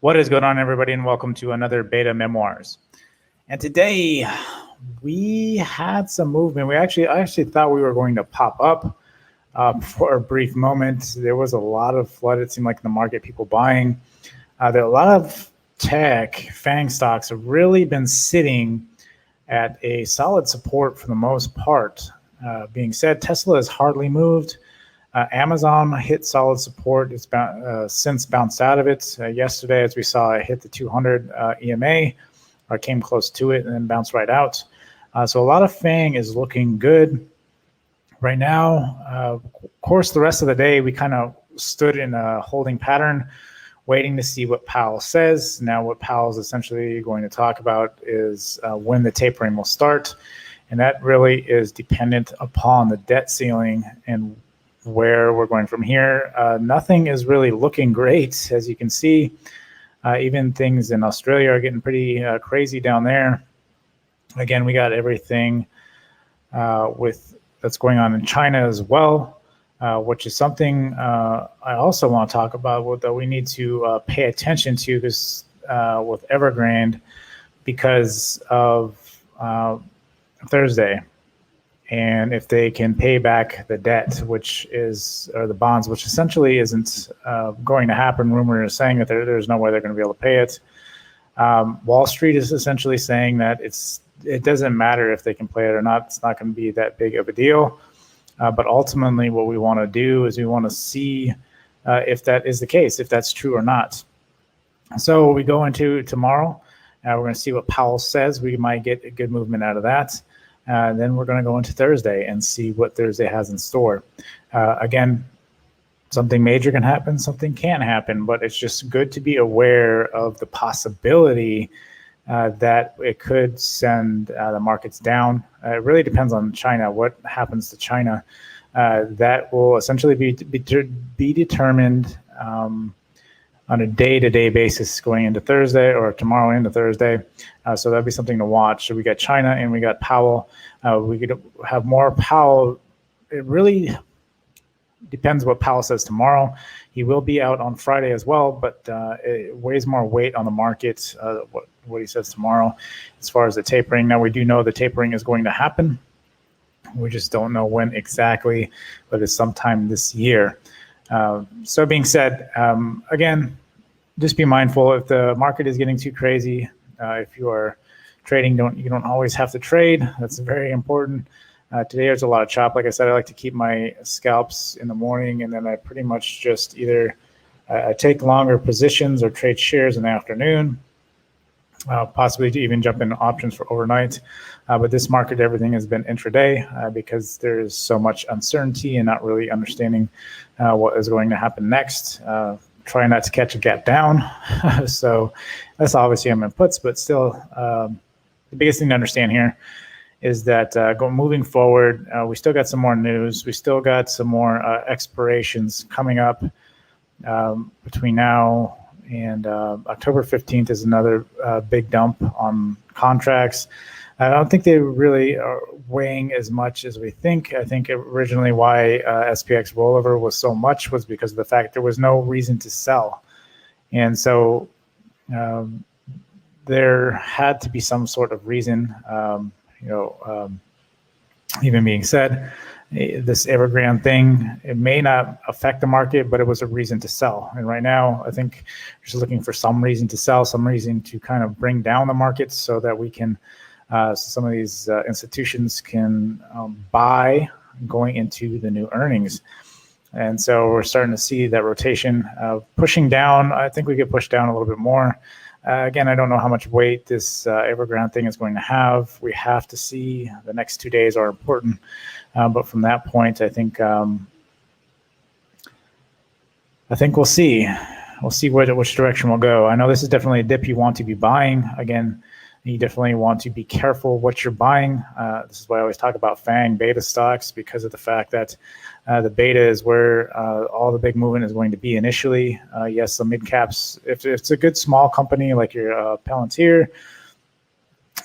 What is going on, everybody, and welcome to another Beta Memoirs. And today we had some movement. I actually thought we were going to pop up for a brief moment. There was a lot of flood. It seemed like in the market, people buying. There are a lot of tech FANG stocks have really been sitting at a solid support for the most part. Being said, Tesla has hardly moved. Amazon hit solid support. It's since bounced out of it. Yesterday, as we saw, it hit the 200 EMA, or came close to it, and then bounced right out. So a lot of FANG is looking good right now. Of course, the rest of the day, we kind of stood in a holding pattern, waiting to see what Powell says. Now, what Powell's essentially going to talk about is when the tapering will start. And that really is dependent upon the debt ceiling and where we're going from here. Nothing is really looking great, as you can see. Even things in Australia are getting pretty crazy down there. Again, we got everything with that's going on in China as well, which is something I also want to talk about that we need to pay attention to this with Evergrande because of Thursday. And if they can pay back the debt, or the bonds, which essentially isn't going to happen. Rumor is saying that there's no way they're going to be able to pay it. Wall Street is essentially saying that it doesn't matter if they can pay it or not. It's not going to be that big of a deal. But ultimately, what we want to do is we want to see if that is the case, if that's true or not. So we go into tomorrow. We're going to see what Powell says. We might get a good movement out of that. Then we're going to go into Thursday and see what Thursday has in store. Again, something major can happen, something can't happen, but it's just good to be aware of the possibility that it could send the markets down. It really depends on China, what happens to China. That will essentially be determined on a day-to-day basis going into Thursday or tomorrow into Thursday. So that'd be something to watch. So we got China and we got Powell. We could have more Powell. It really depends what Powell says tomorrow. He will be out on Friday as well, but it weighs more weight on the market, what he says tomorrow as far as the tapering. Now, we do know the tapering is going to happen. We just don't know when exactly, but it's sometime this year. So being said, again, just be mindful if the market is getting too crazy. If you are trading, you don't always have to trade. That's very important. Today there's a lot of chop. Like I said, I like to keep my scalps in the morning, and then I pretty much just either take longer positions or trade shares in the afternoon. Possibly to even jump in options for overnight. But this market, everything has been intraday because there is so much uncertainty and not really understanding what is going to happen next. Try not to catch a gap down. So that's obviously on my puts, but still the biggest thing to understand here is that moving forward, we still got some more news. We still got some more expirations coming up between now and October 15th is another big dump on contracts. I don't think they really are weighing as much as we think. I think originally why SPX rollover was so much was because of the fact there was no reason to sell. And so there had to be some sort of reason, even being said, this Evergrande thing, it may not affect the market, but it was a reason to sell. And right now, I think we're just looking for some reason to sell, some reason to kind of bring down the market so that we can, some of these institutions can buy going into the new earnings. And so we're starting to see that rotation pushing down. I think we get pushed down a little bit more. Again, I don't know how much weight this Evergrande thing is going to have. We have to see. The next 2 days are important. But from that point, I think we'll see. We'll see which direction we'll go. I know this is definitely a dip you want to be buying. Again, you definitely want to be careful what you're buying. This is why I always talk about FANG beta stocks, because of the fact that the beta is where all the big movement is going to be initially. Yes, the mid caps, if it's a good small company like your Palantir,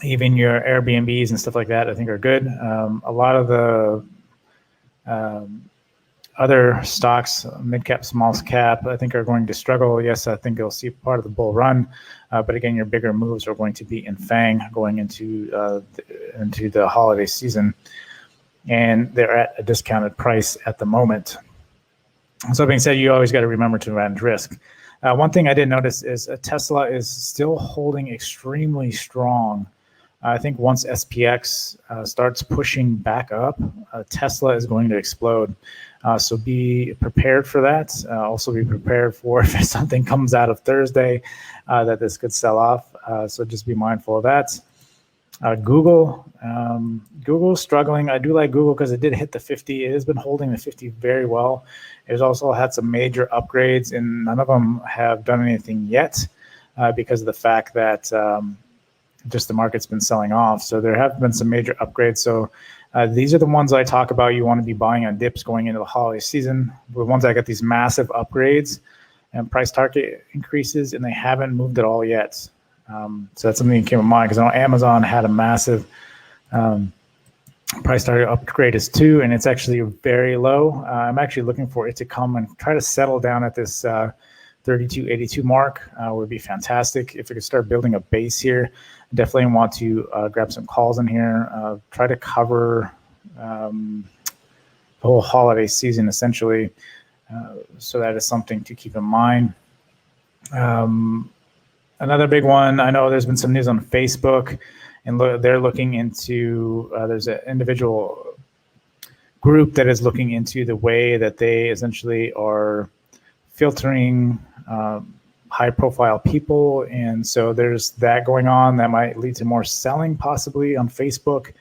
even your Airbnbs and stuff like that, I think are good. A lot of the Other stocks, mid-cap, small cap, I think are going to struggle. Yes, I think you'll see part of the bull run, but again, your bigger moves are going to be in FANG going into the holiday season, and they're at a discounted price at the moment. So that being said, you always got to remember to manage risk. One thing I did notice is Tesla is still holding extremely strong. I think once SPX starts pushing back up, Tesla is going to explode. So be prepared for that. Also be prepared for if something comes out of Thursday that this could sell off. So just be mindful of that. Google's struggling. I do like Google because it did hit the 50. It has been holding the 50 very well. It's also had some major upgrades, and none of them have done anything yet because of the fact that just the market's been selling off. So there have been some major upgrades. So these are the ones I talk about you want to be buying on dips going into the holiday season. The ones that got these massive upgrades and price target increases, and they haven't moved at all yet. So that's something that came to mind because I know Amazon had a massive price target upgrade as too, and it's actually very low. I'm actually looking for it to come and try to settle down at this 32.82 mark. Would be fantastic if it could start building a base here. Definitely want to grab some calls in here. Try to cover the whole holiday season essentially. So that is something to keep in mind. Another big one, I know there's been some news on Facebook, and they're looking into, there's an individual group that is looking into the way that they essentially are filtering high profile people. And so there's that going on that might lead to more selling possibly on Facebook.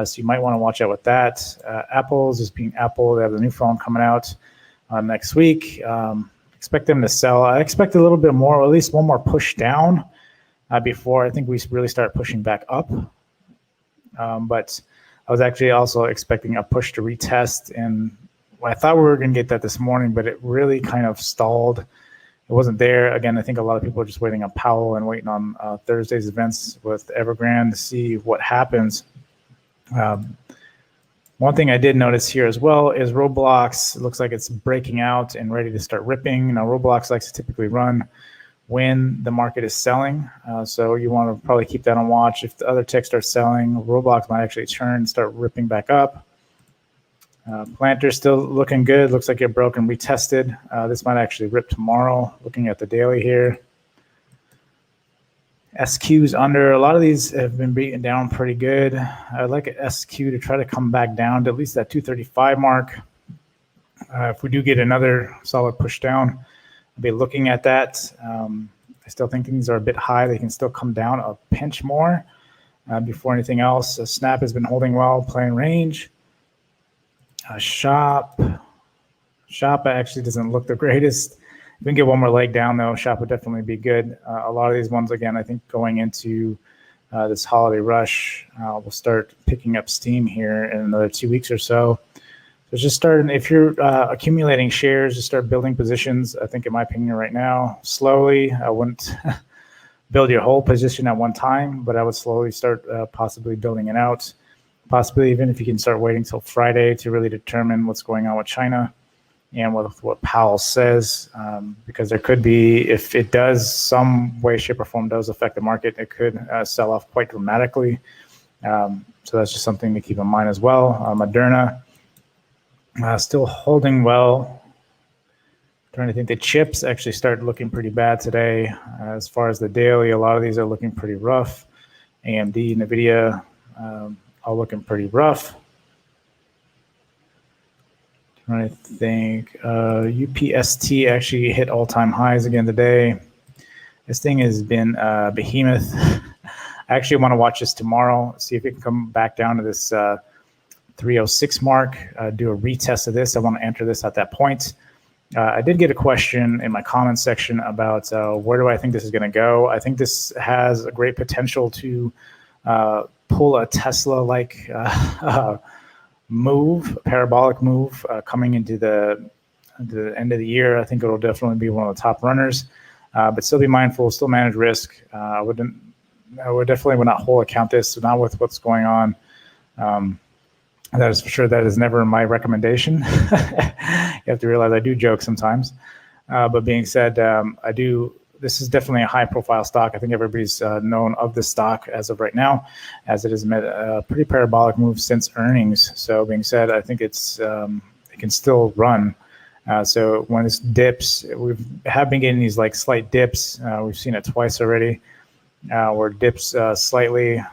So you might want to watch out with that. Apple's just being Apple. They have the new phone coming out next week. Expect them to sell. I expect a little bit more, or at least one more push down before I think we really start pushing back up. But I was actually also expecting a push to retest, and I thought we were going to get that this morning, but it really kind of stalled. It wasn't there. Again, I think a lot of people are just waiting on Powell and waiting on Thursday's events with Evergrande to see what happens. One thing I did notice here as well is Roblox. It looks like it's breaking out and ready to start ripping. Now, Roblox likes to typically run when the market is selling. So you want to probably keep that on watch. If the other tech starts selling, Roblox might actually turn and start ripping back up. Planter's still looking good. Looks like it broke and retested. This might actually rip tomorrow, looking at the daily here. SQ's under. A lot of these have been beaten down pretty good. I'd like an SQ to try to come back down to at least that 235 mark. If we do get another solid push down, I'll be looking at that. I still think things are a bit high. They can still come down a pinch more before anything else. Snap has been holding well, playing range. Shop actually doesn't look the greatest. If we can get one more leg down, though, Shop would definitely be good. A lot of these ones, again, I think going into this holiday rush, will start picking up steam here in another 2 weeks or so. So just start, if you're accumulating shares, just start building positions. I think, in my opinion, right now, slowly. I wouldn't build your whole position at one time, but I would slowly start possibly building it out. Possibly even if you can start waiting till Friday to really determine what's going on with China and what Powell says, because there could be, if it does some way, shape, or form does affect the market, it could sell off quite dramatically. So that's just something to keep in mind as well. Moderna still holding well. Trying to think, the chips actually started looking pretty bad today. As far as the daily, a lot of these are looking pretty rough. AMD, NVIDIA, all looking pretty rough. Trying to think, UPST actually hit all-time highs again today. This thing has been behemoth. I actually want to watch this tomorrow, see if it can come back down to this 306 mark, do a retest of this. I want to enter this at that point. I did get a question in my comments section about where do I think this is going to go. I think this has a great potential to pull a Tesla-like move, a parabolic move coming into the end of the year. I think it'll definitely be one of the top runners, but still be mindful, still manage risk. I would definitely would not whole account this, not with what's going on That is for sure. That is never my recommendation. You have to realize I do joke sometimes. But being said, I do. This is definitely a high-profile stock. I think everybody's known of this stock as of right now, as it has made a pretty parabolic move since earnings. So, being said, I think it can still run. So when this dips, we have been getting these like slight dips. We've seen it twice already, where it dips slightly.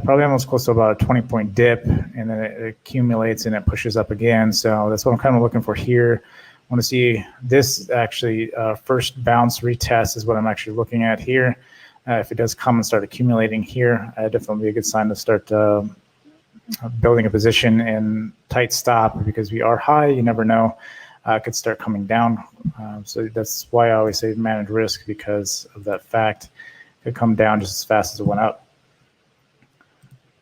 Probably almost close to about a 20-point dip, and then it accumulates and it pushes up again. So that's what I'm kind of looking for here. I want to see this actually first bounce retest is what I'm actually looking at here. If it does come and start accumulating here, definitely be a good sign to start building a position in tight stop, because we are high. You never know. It could start coming down. So that's why I always say manage risk, because of that fact. It could come down just as fast as it went up.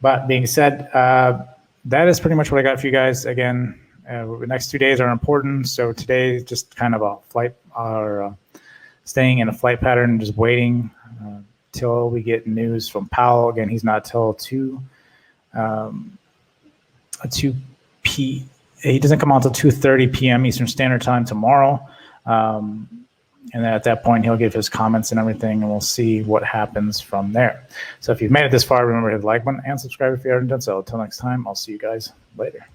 But being said, that is pretty much what I got for you guys. Again, the next 2 days are important. So today, just kind of a flight, or staying in a flight pattern, just waiting till we get news from Powell. Again, he's not till 2 p. He doesn't come out until 2:30 p.m. Eastern Standard Time tomorrow. And then at that point, he'll give his comments and everything, and we'll see what happens from there. So if you've made it this far, remember to hit the like button and subscribe if you haven't done so. Until next time, I'll see you guys later.